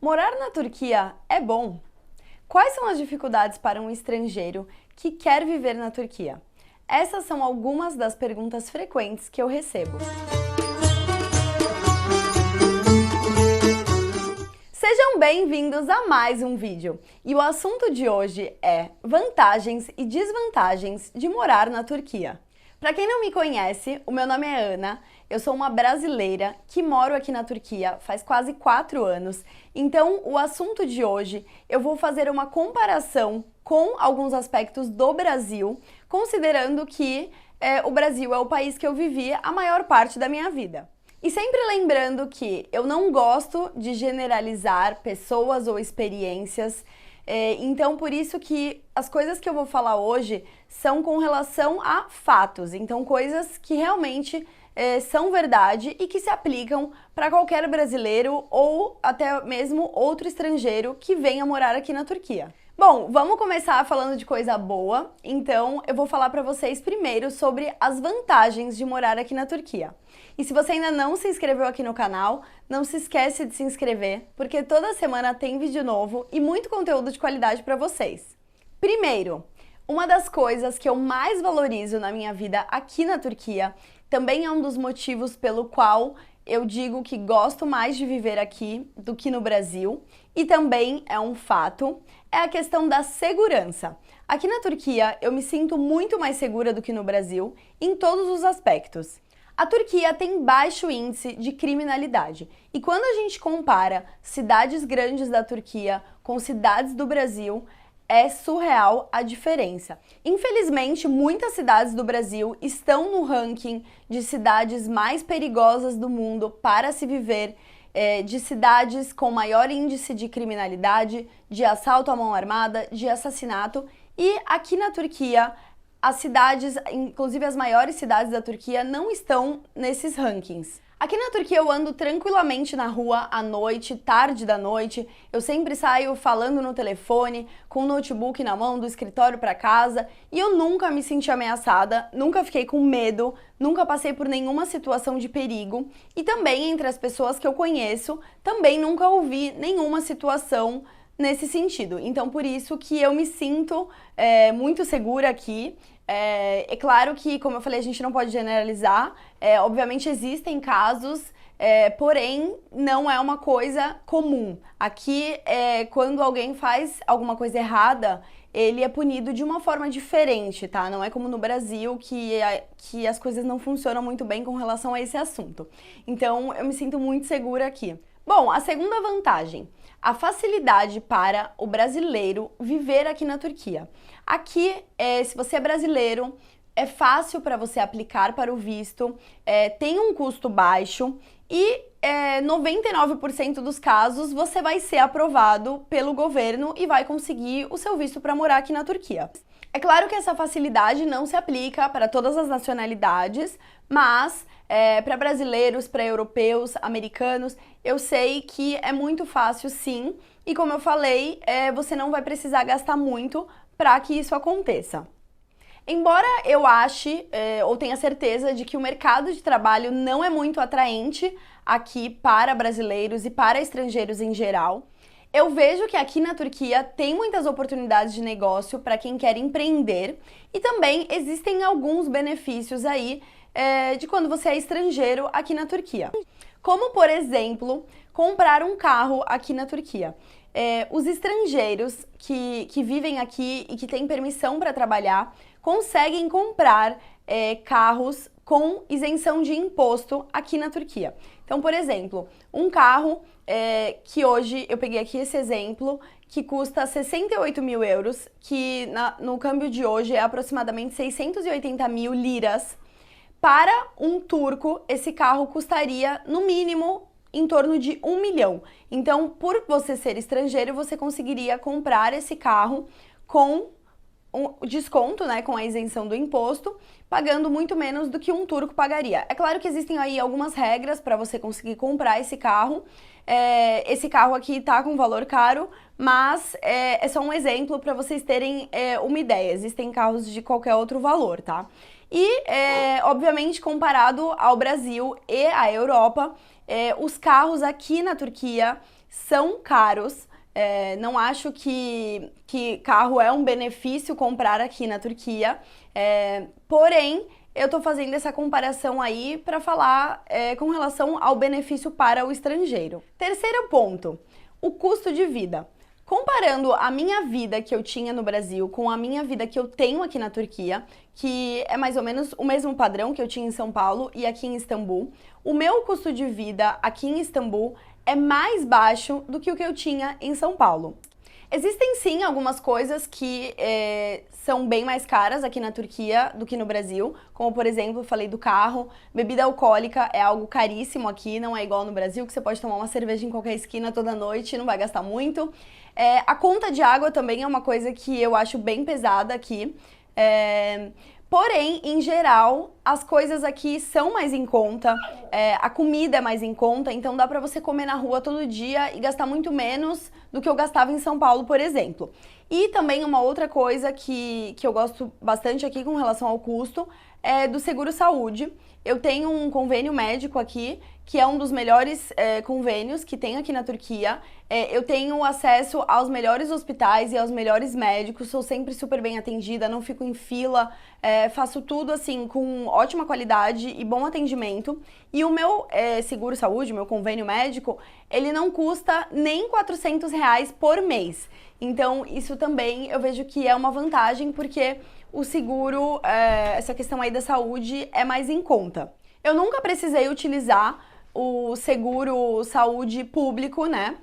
Morar na Turquia é bom? Quais são as dificuldades para um estrangeiro que quer viver na Turquia? Essas são algumas das perguntas frequentes que eu recebo. Sejam bem-vindos a mais um vídeo. E o assunto de hoje é vantagens e desvantagens de morar na Turquia. Para quem não me conhece, o meu nome é Ana, eu sou uma brasileira que moro aqui na Turquia faz quase 4 anos, então o assunto de hoje eu vou fazer uma comparação com alguns aspectos do Brasil, considerando que o Brasil é o país que eu vivi a maior parte da minha vida. E sempre lembrando que eu não gosto de generalizar pessoas ou experiências, então por isso que as coisas que eu vou falar hoje são com relação a fatos, então coisas que realmente são verdade e que se aplicam para qualquer brasileiro ou até mesmo outro estrangeiro que venha morar aqui na Turquia. Bom, vamos começar falando de coisa boa, então eu vou falar para vocês primeiro sobre as vantagens de morar aqui na Turquia. E se você ainda não se inscreveu aqui no canal, não se esquece de se inscrever, porque toda semana tem vídeo novo e muito conteúdo de qualidade para vocês. Primeiro, uma das coisas que eu mais valorizo na minha vida aqui na Turquia, também é um dos motivos pelo qual eu digo que gosto mais de viver aqui do que no Brasil, e também é um fato, é a questão da segurança. Aqui na Turquia eu me sinto muito mais segura do que no Brasil em todos os aspectos. A Turquia tem baixo índice de criminalidade e quando a gente compara cidades grandes da Turquia com cidades do Brasil, é surreal a diferença. Infelizmente, muitas cidades do Brasil estão no ranking de cidades mais perigosas do mundo para se viver, de cidades com maior índice de criminalidade, de assalto à mão armada, de assassinato. E aqui na Turquia, as cidades, inclusive as maiores cidades da Turquia, não estão nesses rankings. Aqui na Turquia eu ando tranquilamente na rua à noite, tarde da noite, eu sempre saio falando no telefone, com o notebook na mão, do escritório para casa, e eu nunca me senti ameaçada, nunca fiquei com medo, nunca passei por nenhuma situação de perigo, e também entre as pessoas que eu conheço, também nunca ouvi nenhuma situação nesse sentido. Então por isso que eu me sinto muito segura aqui. É claro que, como eu falei, a gente não pode generalizar, obviamente existem casos, porém não é uma coisa comum. Aqui, quando alguém faz alguma coisa errada, ele é punido de uma forma diferente, tá? Não é como no Brasil, que as coisas não funcionam muito bem com relação a esse assunto. Então, eu me sinto muito segura aqui. Bom, a segunda vantagem, a facilidade para o brasileiro viver aqui na Turquia. Aqui, se você é brasileiro, é fácil para você aplicar para o visto, tem um custo baixo e 99% dos casos você vai ser aprovado pelo governo e vai conseguir o seu visto para morar aqui na Turquia. É claro que essa facilidade não se aplica para todas as nacionalidades, mas para brasileiros, para europeus, americanos, eu sei que é muito fácil sim, e como eu falei, você não vai precisar gastar muito para que isso aconteça. Embora eu ache ou tenha certeza de que o mercado de trabalho não é muito atraente aqui para brasileiros e para estrangeiros em geral, eu vejo que aqui na Turquia tem muitas oportunidades de negócio para quem quer empreender e também existem alguns benefícios aí de quando você é estrangeiro aqui na Turquia. Como, por exemplo, comprar um carro aqui na Turquia. Os estrangeiros que vivem aqui e que têm permissão para trabalhar conseguem comprar carros com isenção de imposto aqui na Turquia. Então, por exemplo, um carro que hoje, eu peguei aqui esse exemplo, que custa 68 mil euros, que no câmbio de hoje é aproximadamente 680 mil liras. Para um turco, esse carro custaria, no mínimo, em torno de 1 milhão. Então, por você ser estrangeiro, você conseguiria comprar esse carro com um desconto, né, com a isenção do imposto, pagando muito menos do que um turco pagaria. É claro que existem aí algumas regras para você conseguir comprar esse carro. Esse carro aqui tá com valor caro, mas é só um exemplo para vocês terem uma ideia. Existem carros de qualquer outro valor, tá? E, obviamente, comparado ao Brasil e à Europa, os carros aqui na Turquia são caros. Não acho que carro é um benefício comprar aqui na Turquia, porém, eu tô fazendo essa comparação aí para falar com relação ao benefício para o estrangeiro. Terceiro ponto, o custo de vida. Comparando a minha vida que eu tinha no Brasil com a minha vida que eu tenho aqui na Turquia, que é mais ou menos o mesmo padrão que eu tinha em São Paulo e aqui em Istambul, o meu custo de vida aqui em Istambul é mais baixo do que o que eu tinha em São Paulo. Existem sim algumas coisas que são bem mais caras aqui na Turquia do que no Brasil, como por exemplo, eu falei do carro, bebida alcoólica é algo caríssimo aqui, não é igual no Brasil, que você pode tomar uma cerveja em qualquer esquina toda noite e não vai gastar muito. A conta de água também é uma coisa que eu acho bem pesada aqui. Porém, em geral, as coisas aqui são mais em conta, a comida é mais em conta, então dá pra você comer na rua todo dia e gastar muito menos do que eu gastava em São Paulo, por exemplo. E também uma outra coisa que eu gosto bastante aqui com relação ao custo é do seguro-saúde. Eu tenho um convênio médico aqui, que é um dos melhores convênios que tem aqui na Turquia. Eu tenho acesso aos melhores hospitais e aos melhores médicos, sou sempre super bem atendida, não fico em fila, faço tudo assim com ótima qualidade e bom atendimento. E o meu seguro-saúde, meu convênio médico, ele não custa nem R$ 400 por mês. Então, isso também eu vejo que é uma vantagem, porque o seguro, essa questão aí da saúde é mais em conta. Eu nunca precisei utilizar o seguro saúde público, né?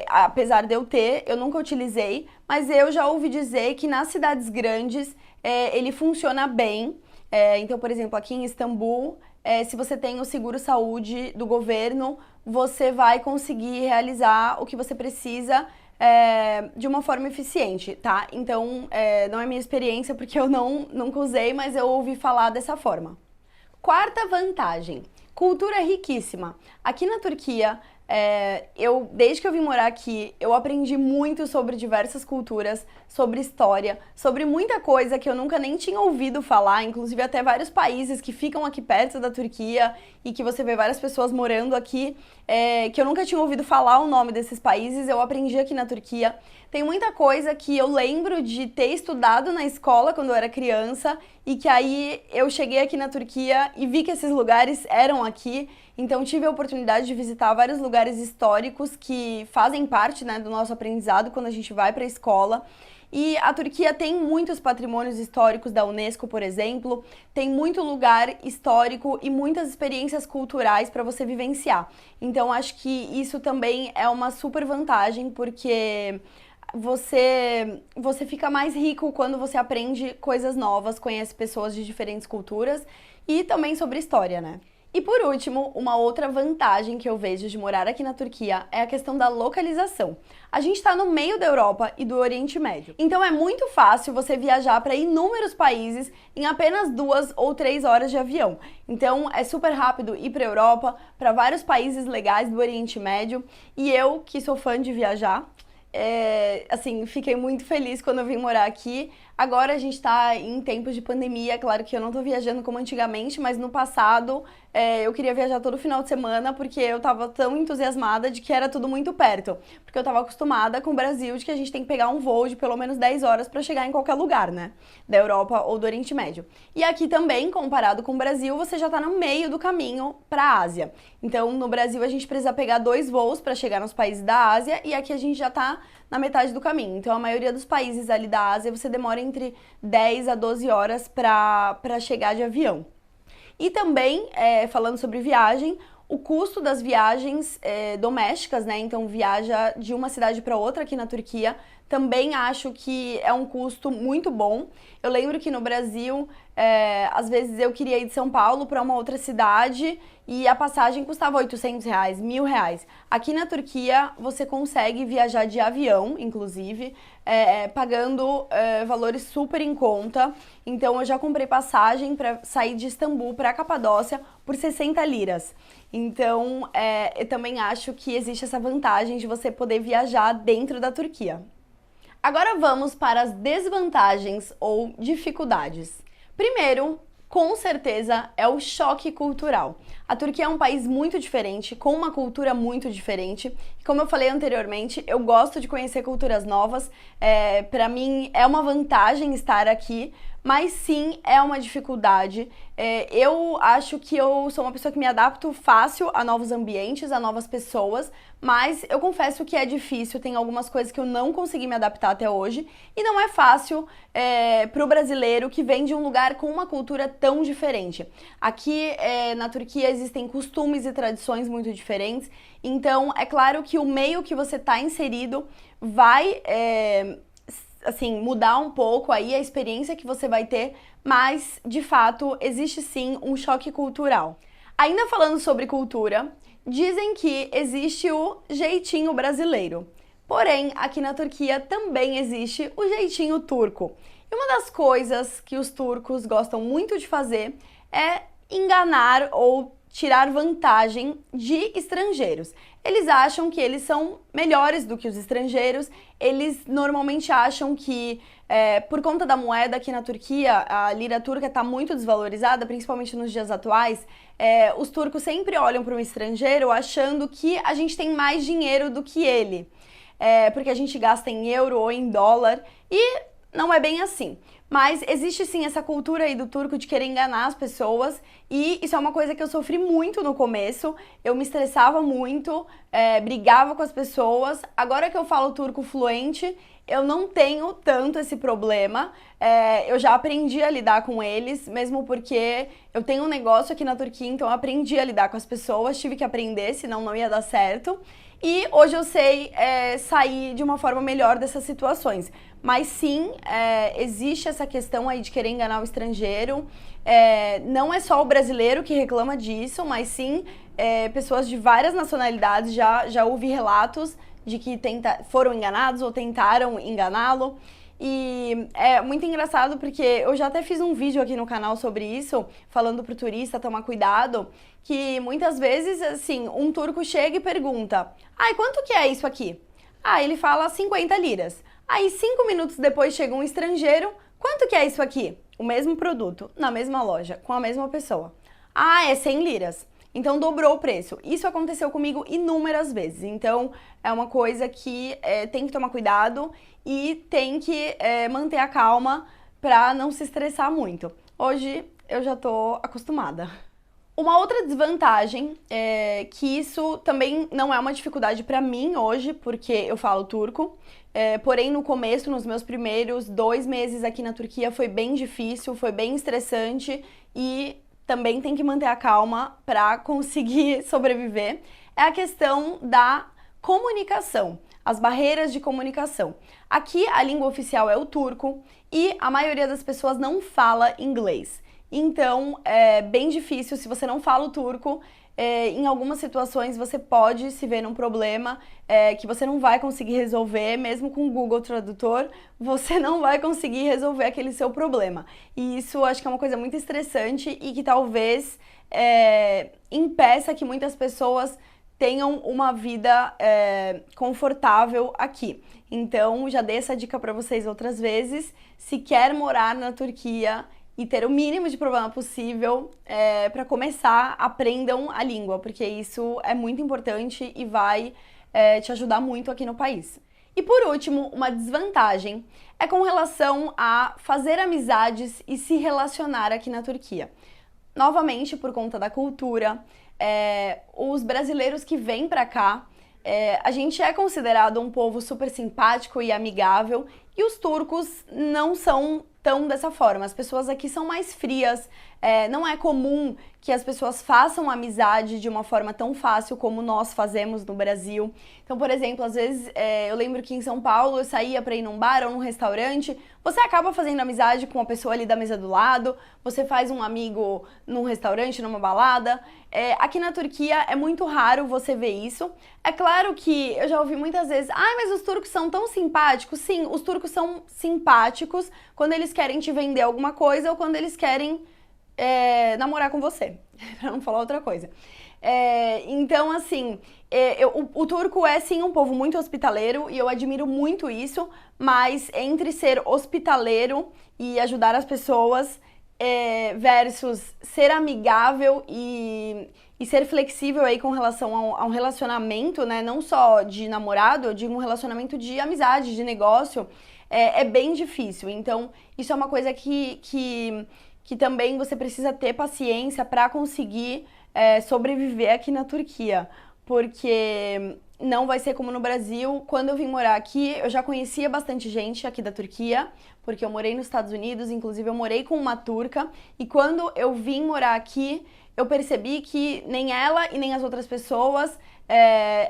Apesar de eu ter, eu nunca utilizei, mas eu já ouvi dizer que nas cidades grandes ele funciona bem. Então, por exemplo, aqui em Istambul, se você tem o seguro saúde do governo, você vai conseguir realizar o que você precisa de uma forma eficiente, tá? Então, não é minha experiência porque eu nunca usei, mas eu ouvi falar dessa forma. Quarta vantagem, cultura riquíssima. Aqui na Turquia, desde que eu vim morar aqui, eu aprendi muito sobre diversas culturas, sobre história, sobre muita coisa que eu nunca nem tinha ouvido falar, inclusive até vários países que ficam aqui perto da Turquia e que você vê várias pessoas morando aqui, que eu nunca tinha ouvido falar o nome desses países, eu aprendi aqui na Turquia. Tem muita coisa que eu lembro de ter estudado na escola quando eu era criança e que aí eu cheguei aqui na Turquia e vi que esses lugares eram aqui. Então tive a oportunidade de visitar vários lugares históricos que fazem parte, né, do nosso aprendizado quando a gente vai para a escola. E a Turquia tem muitos patrimônios históricos da Unesco, por exemplo, tem muito lugar histórico e muitas experiências culturais para você vivenciar. Então acho que isso também é uma super vantagem, porque você fica mais rico quando você aprende coisas novas, conhece pessoas de diferentes culturas e também sobre história, né? E por último, uma outra vantagem que eu vejo de morar aqui na Turquia é a questão da localização. A gente está no meio da Europa e do Oriente Médio, então é muito fácil você viajar para inúmeros países em apenas 2 ou 3 horas de avião. Então é super rápido ir para a Europa, para vários países legais do Oriente Médio, e eu, que sou fã de viajar, assim, fiquei muito feliz quando eu vim morar aqui. Agora a gente tá em tempos de pandemia, claro que eu não tô viajando como antigamente, mas no passado eu queria viajar todo final de semana porque eu tava tão entusiasmada de que era tudo muito perto. Porque eu tava acostumada com o Brasil de que a gente tem que pegar um voo de pelo menos 10 horas pra chegar em qualquer lugar, né? Da Europa ou do Oriente Médio. E aqui também, comparado com o Brasil, você já tá no meio do caminho pra Ásia. Então, no Brasil a gente precisa pegar 2 voos pra chegar nos países da Ásia e aqui a gente já tá na metade do caminho. Então, a maioria dos países ali da Ásia você demora entre 10 a 12 horas para chegar de avião. E também, falando sobre viagem, o custo das viagens domésticas, né? Então, viaja de uma cidade para outra aqui na Turquia, também acho que é um custo muito bom. Eu lembro que no Brasil, às vezes eu queria ir de São Paulo para uma outra cidade e a passagem custava R$ 800, R$ 1.000. Aqui na Turquia, você consegue viajar de avião, inclusive, pagando valores super em conta. Então, eu já comprei passagem para sair de Istambul para Capadócia por 60 liras. Então, eu também acho que existe essa vantagem de você poder viajar dentro da Turquia. Agora vamos para as desvantagens ou dificuldades. Primeiro, com certeza é o choque cultural. A Turquia é um país muito diferente, com uma cultura muito diferente. Como eu falei anteriormente, eu gosto de conhecer culturas novas. Para mim é uma vantagem estar aqui, mas sim é uma dificuldade. Eu acho que eu sou uma pessoa que me adapto fácil a novos ambientes, a novas pessoas, mas eu confesso que é difícil, tem algumas coisas que eu não consegui me adaptar até hoje, e não é fácil para o brasileiro que vem de um lugar com uma cultura tão diferente. Aqui na Turquia existem costumes e tradições muito diferentes, então é claro que o meio que você está inserido vai assim, mudar um pouco aí a experiência que você vai ter, mas de fato existe sim um choque cultural. Ainda falando sobre cultura, dizem que existe o jeitinho brasileiro. Porém, aqui na Turquia também existe o jeitinho turco. E uma das coisas que os turcos gostam muito de fazer é enganar ou tirar vantagem de estrangeiros. Eles acham que eles são melhores do que os estrangeiros, eles normalmente acham que, por conta da moeda aqui na Turquia, a lira turca está muito desvalorizada, principalmente nos dias atuais, os turcos sempre olham para um estrangeiro achando que a gente tem mais dinheiro do que ele, porque a gente gasta em euro ou em dólar, e não é bem assim. Mas existe sim essa cultura aí do turco de querer enganar as pessoas, e isso é uma coisa que eu sofri muito no começo. Eu me estressava muito, brigava com as pessoas. Agora que eu falo turco fluente, eu não tenho tanto esse problema. Eu já aprendi a lidar com eles, mesmo porque eu tenho um negócio aqui na Turquia, então eu aprendi a lidar com as pessoas, tive que aprender, senão não ia dar certo. E hoje eu sei sair de uma forma melhor dessas situações. Mas sim, existe essa questão aí de querer enganar o estrangeiro. Não é só o brasileiro que reclama disso, mas sim pessoas de várias nacionalidades. Já ouvi relatos de que foram enganados ou tentaram enganá-lo. E é muito engraçado porque eu já até fiz um vídeo aqui no canal sobre isso, falando pro turista tomar cuidado, que muitas vezes, assim, um turco chega e pergunta: ai, quanto que é isso aqui? Ah, ele fala 50 liras. Aí 5 minutos depois chega um estrangeiro: quanto que é isso aqui? O mesmo produto, na mesma loja, com a mesma pessoa. Ah, é 100 liras. Então dobrou o preço. Isso aconteceu comigo inúmeras vezes. Então é uma coisa que tem que tomar cuidado e tem que manter a calma para não se estressar muito. Hoje eu já tô acostumada. Uma outra desvantagem é que isso também não é uma dificuldade para mim hoje, porque eu falo turco. Porém, no começo, nos meus primeiros 2 meses aqui na Turquia, foi bem difícil, foi bem estressante e também tem que manter a calma para conseguir sobreviver. É a questão da comunicação, as barreiras de comunicação. Aqui a língua oficial é o turco e a maioria das pessoas não fala inglês. Então é bem difícil, se você não fala o turco, em algumas situações você pode se ver num problema que você não vai conseguir resolver, mesmo com o Google Tradutor, você não vai conseguir resolver aquele seu problema. E isso acho que é uma coisa muito estressante e que talvez impeça que muitas pessoas tenham uma vida confortável aqui. Então já dei essa dica para vocês outras vezes. Se quer morar na Turquia e ter o mínimo de problema possível, para começar, aprendam a língua, porque isso é muito importante e vai te ajudar muito aqui no país. E por último, uma desvantagem é com relação a fazer amizades e se relacionar aqui na Turquia. Novamente, por conta da cultura, os brasileiros que vêm para cá, a gente é considerado um povo super simpático e amigável, e os turcos não são tão dessa forma. As pessoas aqui são mais frias, não é comum que as pessoas façam amizade de uma forma tão fácil como nós fazemos no Brasil. Então, por exemplo, às vezes eu lembro que em São Paulo eu saía para ir num bar ou num restaurante, você acaba fazendo amizade com a pessoa ali da mesa do lado, você faz um amigo num restaurante, numa balada. Aqui na Turquia é muito raro você ver isso. É claro que eu já ouvi muitas vezes: ai, mas os turcos são tão simpáticos. Sim, os turcos são simpáticos quando eles querem te vender alguma coisa ou quando eles querem namorar com você, pra não falar outra coisa. Então, assim, o turco é sim um povo muito hospitaleiro e eu admiro muito isso, mas entre ser hospitaleiro e ajudar as pessoas, versus ser amigável e ser flexível aí com relação a um relacionamento, né? Não só de namorado, eu digo um relacionamento de amizade, de negócio, é bem difícil. Então, isso é uma coisa que também você precisa ter paciência para conseguir sobreviver aqui na Turquia. Porque não vai ser como no Brasil. Quando eu vim morar aqui, eu já conhecia bastante gente aqui da Turquia, porque eu morei nos Estados Unidos, inclusive eu morei com uma turca, e quando eu vim morar aqui, eu percebi que nem ela e nem as outras pessoas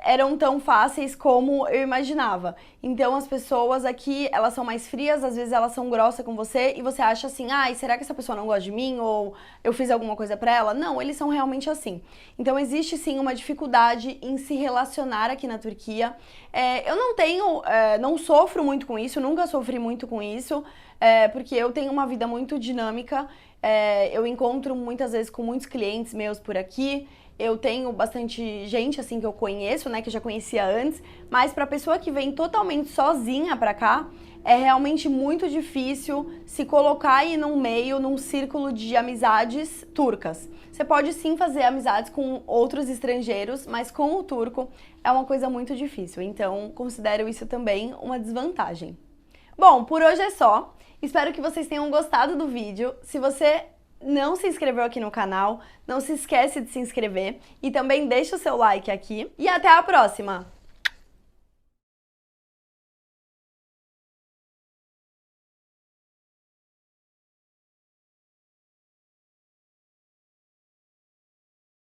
eram tão fáceis como eu imaginava. Então as pessoas aqui, elas são mais frias, às vezes elas são grossas com você e você acha assim, ai, será que essa pessoa não gosta de mim? Ou eu fiz alguma coisa pra ela? Não, eles são realmente assim. Então existe sim uma dificuldade em se relacionar aqui na Turquia. Eu não sofro muito com isso, nunca sofri muito com isso, porque eu tenho uma vida muito dinâmica. Eu encontro muitas vezes com muitos clientes meus por aqui. Eu tenho bastante gente assim que eu conheço, né, que eu já conhecia antes, mas para pessoa que vem totalmente sozinha para cá, é realmente muito difícil se colocar aí num meio, num círculo de amizades turcas. Você pode sim fazer amizades com outros estrangeiros, mas com o turco é uma coisa muito difícil. Então, considero isso também uma desvantagem. Bom, por hoje é só. Espero que vocês tenham gostado do vídeo. Se você não se inscreveu aqui no canal, não se esquece de se inscrever e também deixa o seu like aqui. E até a próxima!